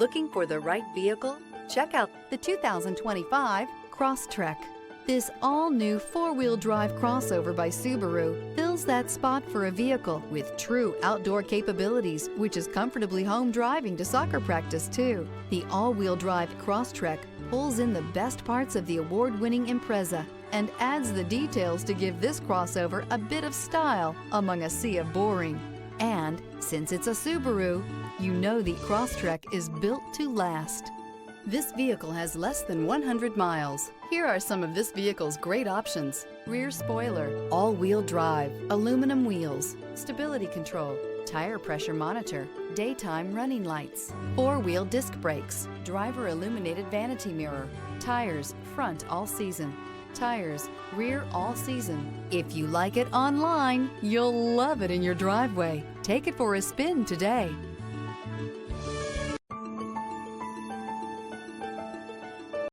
Looking for the right vehicle? Check out the 2025 Crosstrek. This all-new four-wheel drive crossover by Subaru fills that spot for a vehicle with true outdoor capabilities, which is comfortably home driving to soccer practice too. The all-wheel drive Crosstrek pulls in the best parts of the award-winning Impreza and adds the details to give this crossover a bit of style among a sea of boring. And since it's a Subaru, you know the Crosstrek is built to last. This vehicle has less than 100 miles. Here are some of this vehicle's great options: rear spoiler, all-wheel drive, aluminum wheels, stability control, tire pressure monitor, daytime running lights, four-wheel disc brakes, driver illuminated vanity mirror, tires front all season, tires rear all season. If you like it online, you'll love it in your driveway. Take it for a spin today.